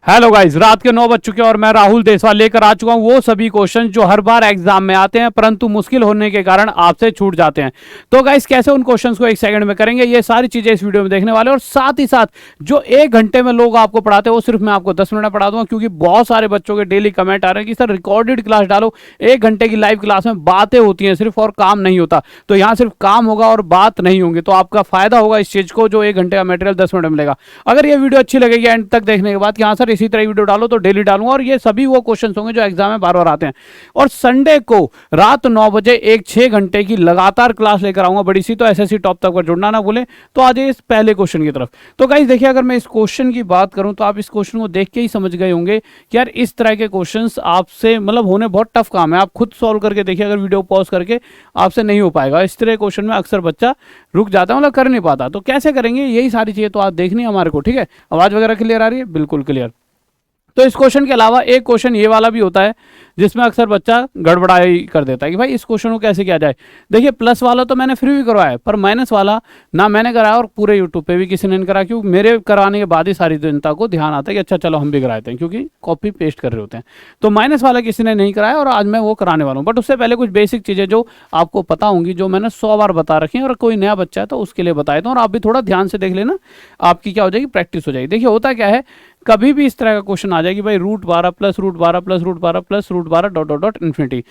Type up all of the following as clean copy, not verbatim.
Hello guys, रात के 9 बज चुके हैं और मैं राहुल देसवाल लेकर आ चुका हूं वो सभी क्वेश्चन जो हर बार एग्जाम में आते हैं परंतु मुश्किल होने के कारण आपसे छूट जाते हैं। तो गाइस कैसे उन क्वेश्चंस को एक सेकंड में करेंगे, ये सारी चीजें इस वीडियो में देखने वाले हैं। और साथ ही साथ जो 1 घंटे में लोग आपको पढ़ाते हैं वो सिर्फ मैं आपको 10 मिनट में पढ़ा दूंगा, क्योंकि बहुत सारे बच्चों के डेली कमेंट आ रहे हैं कि सर रिकॉर्डेड क्लास डालो। 1 घंटे की लाइव क्लास में बातें होती हैं सिर्फ और काम नहीं होता, तो यहाँ सिर्फ काम होगा और बात नहीं होंगी। तो आपका फायदा होगा इस चीज को, जो 1 घंटे का मटेरियल 10 मिनट में मिलेगा। अगर ये वीडियो अच्छी लगेगी एंड तक देखने के बाद कि हाँ सर इसी तरह वीडियो डालो, तो डेली डालूंगा। और ये सभी वो क्वेश्चंस होंगे जो एग्जाम में बार बार आते हैं। और संडे को रात 9 बजे एक 6 घंटे की लगातार क्लास लेकर आऊंगा बड़ी सी। तो एसएससी टॉप तक पर जुड़ना ना भूलें। तो आज इस पहले क्वेश्चन की तरफ। तो गाइस देखिए, अगर मैं इस क्वेश्चन की बात करूं तो आप इस क्वेश्चन को देख के ही समझ गए होंगे कि यार इस तरह के क्वेश्चंस आपसे मतलब होने बहुत टफ काम है। आप खुद सॉल्व करके देखिए, अगर वीडियो पॉज करके, आपसे नहीं हो पाएगा। इस तरह क्वेश्चन में अक्सर बच्चा रुक जाता है, मतलब कर नहीं पाता। तो कैसे करेंगे, यही सारी चीजें तो आप देखनी है हमारे को। ठीक है, आवाज वगैरह क्लियर आ रही है? बिल्कुल क्लियर। तो इस क्वेश्चन के अलावा एक क्वेश्चन ये वाला भी होता है जिसमें अक्सर बच्चा गड़बड़ाई कर देता है कि भाई इस क्वेश्चन को कैसे किया जाए। देखिए, प्लस वाला तो मैंने फ्री भी करवाया है, पर माइनस वाला ना मैंने कराया और पूरे यूट्यूब पे भी किसी ने नहीं कराया, क्योंकि मेरे कराने के बाद ही सारी जनता को ध्यान आता है कि अच्छा चलो हम भी कराते हैं, क्योंकि कॉपी पेस्ट कर रहे होते हैं। तो माइनस वाला किसी ने नहीं कराया और आज मैं वो कराने वाला हूँ। बट उससे पहले कुछ बेसिक चीज़ें जो आपको पता होंगी, जो मैंने 100 बार बता रखी हैं, और कोई नया बच्चा है तो उसके लिए बताए दूँ। और आप भी थोड़ा ध्यान से देख लेना, आपकी क्या हो जाएगी, प्रैक्टिस हो जाएगी। देखिए होता क्या है, कभी भी इस तरह का क्वेश्चन आ जाएगी भाई √12 plus √12 plus √12 plus √12 dot dot dot infinity,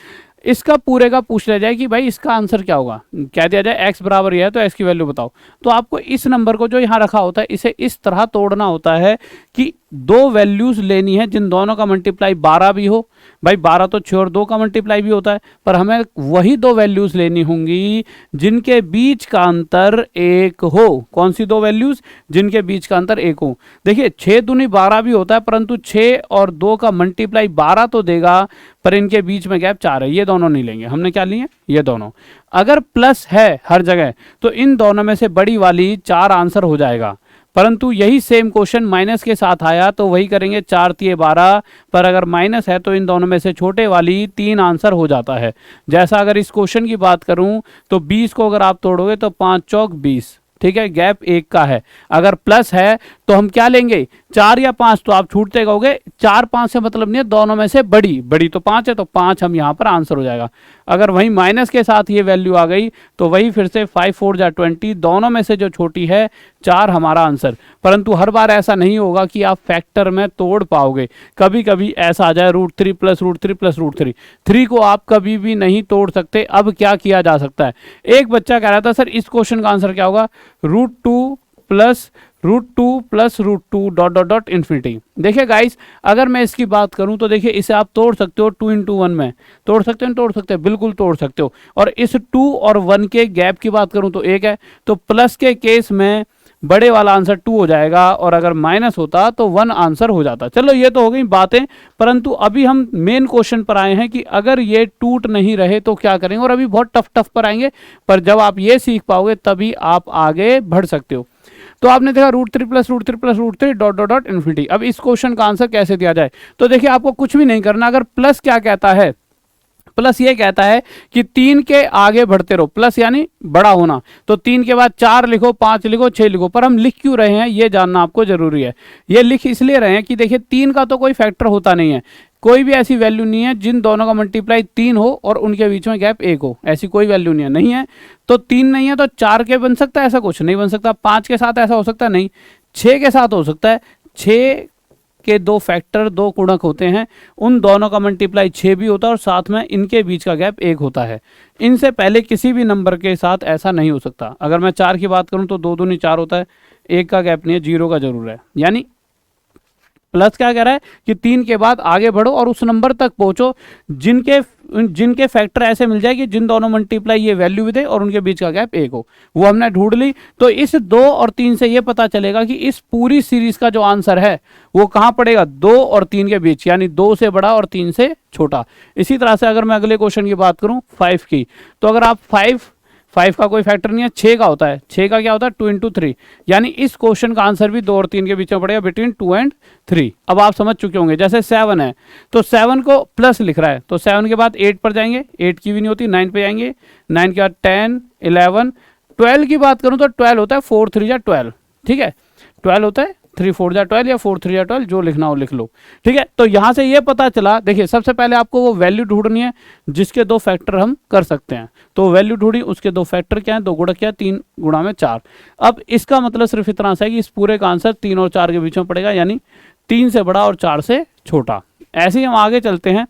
इसका पूरे का पूछ लिया जाए कि भाई इसका आंसर क्या होगा। कह दिया जाए एक्स बराबर यह है तो एक्स की वैल्यू बताओ। तो आपको इस नंबर को जो यहाँ रखा होता है इसे इस तरह तोड़ना होता है कि 2 वैल्यूज लेनी है जिन दोनों का मल्टीप्लाई 12 भी हो। भाई 12 तो 6 और 2 का मल्टीप्लाई भी होता है, पर हमें वही 2 वैल्यूज लेनी होंगी जिनके बीच का अंतर 1 हो। कौन सी 2 वैल्यूज? जिनके बीच का अंतर 1 हो। देखिए 6 दूनी 12 भी होता है, परंतु 6 और 2 का मल्टीप्लाई 12 तो देगा, पर इनके बीच में गैप 4 है। ये दोनों नहीं लेंगे, हमने क्या लिए? ये दोनों। अगर प्लस है हर जगह तो इन दोनों में से बड़ी वाली 4 आंसर हो जाएगा। परंतु यही सेम क्वेश्चन माइनस के साथ आया तो वही करेंगे, 4 3 12, पर अगर माइनस है तो इन दोनों में से छोटे वाली 3 आंसर हो जाता है। जैसा अगर इस क्वेश्चन की बात करूं तो 20 को अगर आप तोड़ोगे तो 5 चौक 20, ठीक है, गैप 1 का है। अगर प्लस है तो हम क्या लेंगे, 4 या 5, तो आप छूटते कहोगे 4 5 से मतलब नहीं है, दोनों में से बड़ी तो 5 है, तो 5 हम यहाँ पर आंसर हो जाएगा। अगर वही माइनस के साथ ये वैल्यू आ गई तो वही फिर से 5 4 जा 20, दोनों में से जो छोटी है 4 हमारा आंसर। परंतु हर बार ऐसा नहीं होगा कि आप फैक्टर में तोड़ पाओगे। कभी कभी ऐसा आ जाए √3 प्लस √3 प्लस √3, 3 को आप कभी भी नहीं तोड़ सकते। अब क्या किया जा सकता है, एक बच्चा कह रहा था सर इस क्वेश्चन का आंसर क्या होगा, √2 plus √2 plus √2 dot dot dot infinity. देखिए गाइस, अगर मैं इसकी बात करूं तो देखिए इसे आप तोड़ सकते हो 2 × 1 में। तोड़ सकते हो, बिल्कुल तोड़ सकते हो। और इस 2 और 1 के गैप की बात करूं तो 1 है, तो प्लस के केस में बड़े वाला आंसर 2 हो जाएगा, और अगर माइनस होता तो 1 आंसर हो जाता। चलो ये तो हो गई बातें, परंतु अभी हम मेन क्वेश्चन पर आए हैं कि अगर ये टूट नहीं रहे तो क्या करेंगे। और अभी बहुत टफ पर आएंगे, पर जब आप ये सीख पाओगे तभी आप आगे बढ़ सकते हो। तो आपने देखा √3 plus √3 plus √3 dot dot dot infinity. अब इस क्वेश्चन का आंसर कैसे दिया जाए, तो देखिए आपको कुछ भी नहीं करना। अगर प्लस क्या कहता है, प्लस ये कहता है कि 3 के आगे बढ़ते रहो, प्लस यानी बड़ा होना। तो 3 के बाद 4 लिखो, 5 लिखो, 6 लिखो। पर हम लिख क्यों रहे हैं ये जानना आपको जरूरी है। ये लिख इसलिए रहे हैं कि देखिए 3 का तो कोई फैक्टर होता नहीं है, कोई भी ऐसी वैल्यू नहीं है जिन दोनों का मल्टीप्लाई 3 हो और उनके बीच में गैप 1 हो। ऐसी कोई वैल्यू नहीं है। तो 3 नहीं है तो 4 के बन सकता है, ऐसा कुछ नहीं बन सकता। 5 के साथ ऐसा हो सकता है नहीं, 6 के साथ हो सकता है। 6 के 2 फैक्टर 2 गुणक होते हैं, उन दोनों का मल्टीप्लाई 6 भी होता है, और साथ में इनके बीच का गैप 1 होता है। इनसे पहले किसी भी नंबर के साथ ऐसा नहीं हो सकता। अगर मैं 4 की बात करूं तो 2 दूनी 4 होता है, 1 का गैप नहीं है, 0 का जरूर है। यानी प्लस क्या कह रहा है कि 3 के बाद आगे बढ़ो और उस नंबर तक पहुंचो जिनके फैक्टर ऐसे मिल जाए कि जिन दोनों मल्टीप्लाई ये वैल्यू भी दे और उनके बीच का गैप 1 हो। वो हमने ढूंढ ली। तो इस 2 और 3 से ये पता चलेगा कि इस पूरी सीरीज का जो आंसर है वो कहां पड़ेगा, 2 और 3 के बीच, यानी 2 से बड़ा और 3 से छोटा। इसी तरह से अगर मैं अगले क्वेश्चन की बात करूं 5 की, तो अगर आप 5 का कोई फैक्टर नहीं है, 6 का होता है। 6 का क्या होता है, 2 × 3, यानी इस क्वेश्चन का आंसर भी 2 और 3 के बीच में पड़ेगा, बिटवीन 2 और 3। अब आप समझ चुके होंगे। जैसे 7 है तो 7 को प्लस लिख रहा है, तो 7 के बाद 8 पर जाएंगे, 8 की भी नहीं होती, 9 पे जाएंगे, 9 के बाद 10 11 12 की बात करूं तो 12 होता है, 4 3 या 12, ठीक है, 12 होता है, 3 4 जा 12 या 4 3 जा 12, जो लिखना हो लिख लो। ठीक है, तो यहाँ से ये पता चला, देखिए सबसे पहले आपको वो वैल्यू ढूंढनी है जिसके 2 फैक्टर हम कर सकते हैं। तो वैल्यू ढूंढी, उसके 2 फैक्टर क्या है, 2 गुणा क्या, 3 गुणा में 4। अब इसका मतलब सिर्फ इतना सा है कि इस पूरे का आंसर 3 और 4 के बीच में पड़ेगा, यानी 3 से बड़ा और 4 से छोटा। ऐसे ही हम आगे चलते हैं,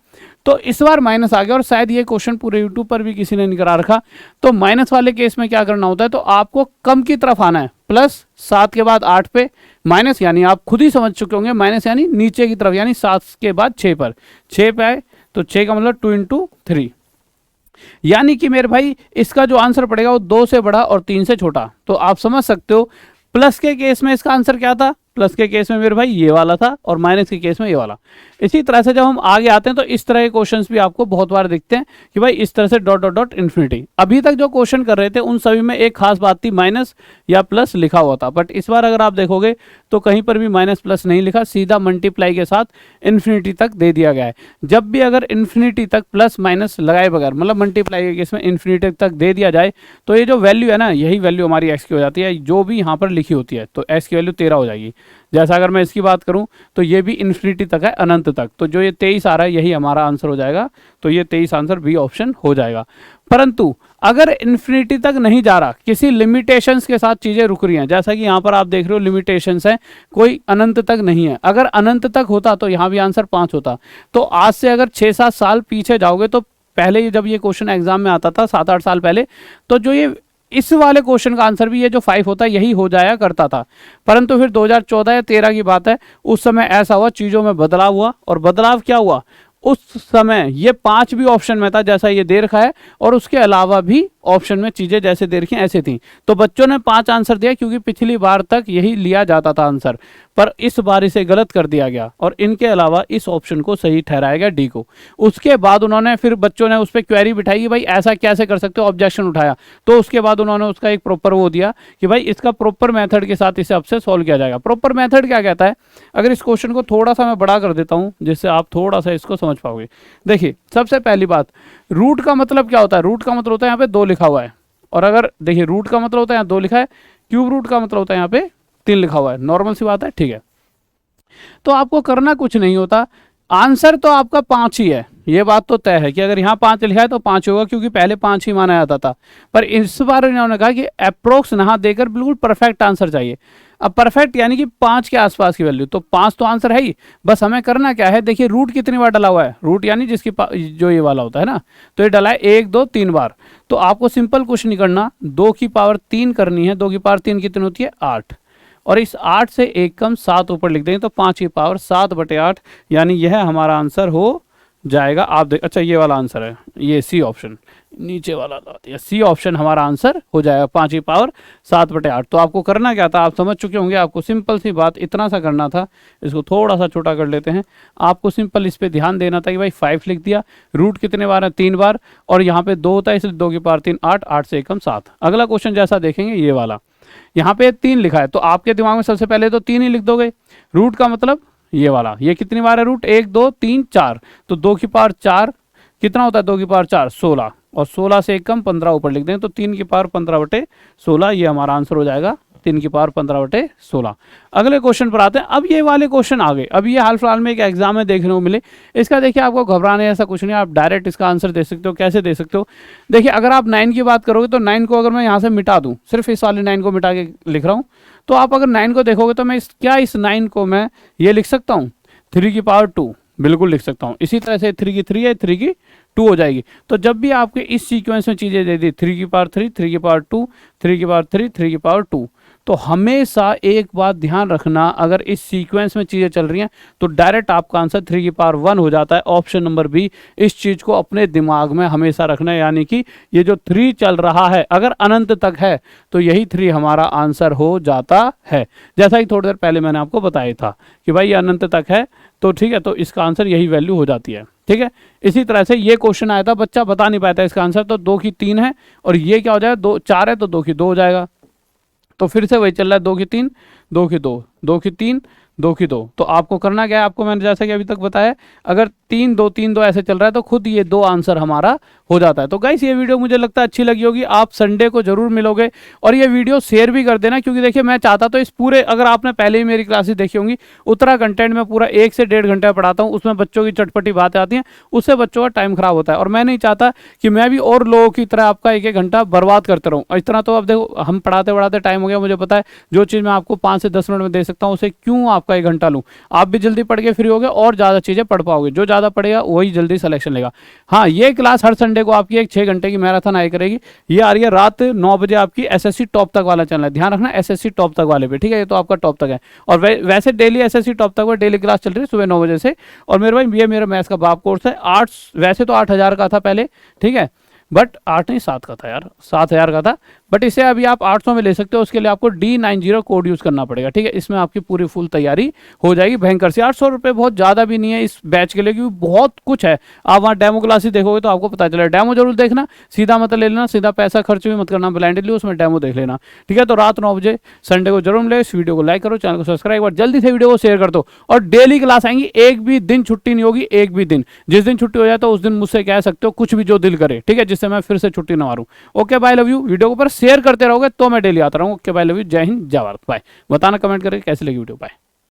तो इस बार माइनस आ गया, और शायद ये क्वेश्चन पूरे यूट्यूब पर भी किसी ने नहीं करा रखा। तो माइनस वाले केस में क्या करना होता है, तो आपको कम की तरफ आना है, प्लस 7 के बाद 8 पे माइनस, यानी आप खुद ही समझ चुके होंगे, माइनस यानी नीचे की तरफ, यानी 7 के बाद 6 पर, 6 पे आए तो 6 का मतलब 2 × 3, यानी कि मेरे भाई इसका जो आंसर पड़ेगा वो 2 से बड़ा और 3 से छोटा। तो आप समझ सकते हो प्लस के केस में इसका आंसर क्या था, प्लस के केस में मेरे भाई ये वाला था, और माइनस के केस में ये वाला। इसी तरह से जब हम आगे आते हैं तो इस तरह के क्वेश्चंस भी आपको बहुत बार दिखते हैं कि भाई इस तरह से डॉट डॉट डॉट इन्फिनिटी। अभी तक जो क्वेश्चन कर रहे थे उन सभी में एक खास बात थी, माइनस या प्लस लिखा हुआ था, बट इस बार अगर आप देखोगे तो कहीं पर भी माइनस प्लस नहीं लिखा, सीधा मल्टीप्लाई के साथ इन्फिनिटी तक दे दिया गया है। जब भी अगर इन्फिनिटी तक प्लस माइनस लगाए बगैर, मतलब मल्टीप्लाई के केस में इन्फिनिटी तक दे दिया जाए, तो ये जो वैल्यू है ना, यही वैल्यू हमारी एक्स की हो जाती है, जो भी यहाँ पर लिखी होती है। तो एक्स की वैल्यू 13 हो जाएगी। जैसा अगर मैं इसकी बात करूं तो ये भी इन्फिनिटी तक है, अनंत तक, तो जो ये 23 आ रहा है यही हमारा आंसर हो जाएगा। तो ये 23 आंसर बी ऑप्शन हो जाएगा। परंतु अगर इन्फिनिटी तक नहीं जा रहा, किसी लिमिटेशंस के साथ चीजें रुक रही हैं, जैसा कि यहाँ पर आप देख रहे हो लिमिटेशंस है, कोई अनंत तक नहीं है। अगर अनंत तक होता तो यहाँ भी आंसर 5 होता। तो आज से अगर 6-7 साल पीछे जाओगे, तो पहले जब ये क्वेश्चन एग्जाम में आता था 7-8 साल पहले, तो जो ये इस वाले क्वेश्चन का आंसर भी ये जो 5 होता है यही हो जाया करता था। परंतु फिर 2014 या 13 की बात है, उस समय ऐसा हुआ, चीज़ों में बदलाव हुआ। और बदलाव क्या हुआ, उस समय ये 5 भी ऑप्शन में था जैसा ये दे रखा है, और उसके अलावा भी ऑप्शन में चीज़ें जैसे दे रखी हैं ऐसे थी। तो बच्चों ने 5 आंसर दिया, क्योंकि पिछली बार तक यही लिया जाता था आंसर, पर इस बार इसे गलत कर दिया गया, और इनके अलावा इस ऑप्शन को सही ठहराया गया, डी को। उसके बाद उन्होंने फिर बच्चों ने उस पर क्वेरी बिठाई कि भाई ऐसा कैसे कर सकते हो, ऑब्जेक्शन उठाया। तो उसके बाद उन्होंने उसका एक प्रॉपर वो दिया कि भाई इसका प्रॉपर मेथड के साथ इसे अब से सॉल्व किया जाएगा। प्रॉपर मेथड क्या कहता है, अगर इस क्वेश्चन को थोड़ा सा मैं बड़ा कर देता हूँ जिससे आप थोड़ा सा इसको समझ पाओगे। देखिए सबसे पहली बात, रूट का मतलब क्या होता है, रूट का मतलब होता है यहाँ पे 2 लिखा हुआ है, और अगर देखिए रूट का मतलब होता है यहाँ 2 लिखा है, क्यूब रूट का मतलब होता है यहाँ पे 3 लिखा हुआ है, नॉर्मल सी बात है, ठीक है। तो आपको करना कुछ नहीं होता, आंसर तो आपका 5 ही है, ये बात तो तय है कि अगर यहाँ 5 लिखा है तो 5 होगा, क्योंकि पहले 5 ही माना जाता था। पर इस बार इन्होंने कहा कि अप्रोक्स ना देकर बिल्कुल परफेक्ट आंसर चाहिए। अब परफेक्ट यानी कि 5 के आसपास की वैल्यू, तो 5 तो आंसर है ही, बस हमें करना क्या है, देखिए रूट कितनी बार डला हुआ है, रूट यानी जिसकी जो ये वाला होता है ना, तो ये डला है 1 2 3 बार। तो आपको सिंपल कुछ नहीं करना, 2 की पावर 3 करनी है, 2 की पावर 3 कितनी होती है 8, और इस 8 से 1 कम 7 ऊपर लिख देंगे तो 5 की पावर 7/8, यानी यह हमारा आंसर हो जाएगा। आप देख, अच्छा ये वाला आंसर है, ये सी ऑप्शन नीचे वाला ला दिया, सी ऑप्शन हमारा आंसर हो जाएगा 5 की पावर 7/8। तो आपको करना क्या था, आप समझ चुके होंगे, आपको सिंपल सी बात इतना सा करना था, इसको थोड़ा सा छोटा कर लेते हैं। आपको सिंपल इस पे ध्यान देना था कि भाई 5 लिख दिया, रूट कितने बार है 3 बार, और यहाँ पे 2 होता है इसलिए 2 की पावर 3 8, 8 से 1 कम 7। अगला क्वेश्चन जैसा देखेंगे ये वाला, यहाँ पे 3 लिखा है, तो आपके दिमाग में सबसे पहले तो 3 ही लिख दोगे। रूट का मतलब ये वाला, ये कितनी बार है रूट, 1 2 3 4, तो 2 की पावर 4 कितना होता है, 2 की पावर 4 16, और 16 से 1 कम 15 ऊपर लिख देंगे तो 3 की पावर 15/16, ये हमारा आंसर हो जाएगा 3 की पावर 15/16। अगले क्वेश्चन पर आते हैं। अब ये वाले क्वेश्चन आ गए, अब ये हाल फिलहाल में एक एग्जाम में देखने को मिले। इसका देखिए आपको घबराने ऐसा कुछ नहीं, आप डायरेक्ट इसका आंसर दे सकते हो। कैसे दे सकते हो, देखिए अगर आप 9 की बात करोगे तो 9 को अगर मैं यहाँ से मिटा दूँ, सिर्फ इस वाले 9 को मिटा के लिख रहा हूँ, तो आप अगर 9 को देखोगे तो मैं इस 9 को मैं ये लिख सकता हूँ 3 की पावर 2, बिल्कुल लिख सकता हूँ। इसी तरह से 3 की 3 है, 3 की 2 हो जाएगी। तो जब भी आपके इस सीक्वेंस में चीज़ें दे दी, 3 की पावर 3, 3 की पावर 2, 3 की पावर 3, 3 की पावर 2, तो हमेशा एक बात ध्यान रखना, अगर इस सीक्वेंस में चीज़ें चल रही हैं तो डायरेक्ट आपका आंसर 3 की पावर 1 हो जाता है। ऑप्शन नंबर बी, इस चीज़ को अपने दिमाग में हमेशा रखना है, यानी कि ये जो 3 चल रहा है अगर अनंत तक है तो यही 3 हमारा आंसर हो जाता है। जैसा कि थोड़ी देर पहले मैंने आपको बताया था कि भाई ये अनंत तक है, तो ठीक है, तो इसका आंसर यही वैल्यू हो जाती है। ठीक है, इसी तरह से ये क्वेश्चन आया था, बच्चा बता नहीं पाया था इसका आंसर, तो 2 की 3 है, और ये क्या हो जाएगा 2 4 है तो 2 की 2 हो जाएगा। तो फिर से वही चल रहा है, 2 की 3, 2 की 2, 2 की 3, 2 की 2। तो आपको करना क्या है, आपको मैंने जैसा कि अभी तक बताया, अगर 3 2 3 2 ऐसे चल रहा है, तो खुद ये 2 आंसर हमारा हो जाता है। तो गाइस ये वीडियो मुझे लगता है अच्छी लगी होगी, आप संडे को जरूर मिलोगे और ये वीडियो शेयर भी कर देना, क्योंकि देखिए मैं चाहता तो इस पूरे, अगर आपने पहले ही मेरी क्लासेस देखी होंगी, उतना कंटेंट में पूरा 1 से 1.5 घंटा पढ़ाता हूँ, उसमें बच्चों की चटपटी बातें आती हैं, उससे बच्चों का टाइम खराब होता है और मैं नहीं चाहता कि मैं भी और लोगों की तरह आपका 1-1 घंटा बर्बाद करते रहूँ। इतना तो अब देखो हम पढ़ाते पढ़ाते टाइम हो गया, मुझे पता है जो चीज़ मैं आपको 5 से 10 मिनट में दे सकता हूँ उसे क्यों आपका 1 घंटा लूँ। आप भी जल्दी पढ़ के फ्री होगे और ज़्यादा चीज़ें पढ़ पाओगे, जो ज़्यादा पढ़ेगा वही जल्दी सिलेक्शन लेगा। हाँ, ये क्लास हर संडे को आपकी एक 6 घंटे की मैराथन आया करेगी, ये आ रही है रात 9 बजे आपकी एसएससी टॉप तक वाला चैनल है, ध्यान रखना एसएससी टॉप तक वाले पे, ठीक है, ये तो आपका टॉप तक है। और वैसे डेली एसएससी टॉप तक डेली क्लास चल रही है सुबह 9 बजे से। और मेरे भाई ये मेरा मैथ्स का बाप कोर्स है, आर्ट्स वैसे तो 8,000 का था पहले, ठीक है, बट 8 नहीं 7 का था यार, 7,000 का था, बट इसे अभी आप 800 में ले सकते हो। उसके लिए आपको D90 कोड यूज़ करना पड़ेगा, ठीक है, इसमें आपकी पूरी फुल तैयारी हो जाएगी भयंकर से। 800 रुपये बहुत ज़्यादा भी नहीं है इस बैच के लिए, क्योंकि बहुत कुछ है। आप वहाँ डेमो क्लासेस देखोगे तो आपको पता चलेगा, डेमो जरूर देखना, सीधा मत ले लेना, सीधा पैसा खर्च भी मत करना ब्लाइंडली, उसमें डेमो देख लेना, ठीक है। तो रात 9 बजे संडे को जरूर मिले। इस वीडियो को लाइक करो, चैनल को सब्सक्राइब और जल्दी से वीडियो को शेयर कर दो। और डेली क्लास आएंगी, एक भी दिन छुट्टी नहीं होगी, एक भी दिन, जिस दिन छुट्टी हो जाए तो उस दिन मुझसे कह सकते हो कुछ भी जो दिल करे, ठीक है, जिससे मैं फिर से छुट्टी ना मारूं। Okay bye, love you. Video को पर शेयर करते रहोगे तो मैं डेली आता रहूँ। ओके बाय, लव यू, जय हिंद, जय भारत, बाय। बताना कमेंट करके कैसी लगी वीडियो, बाय।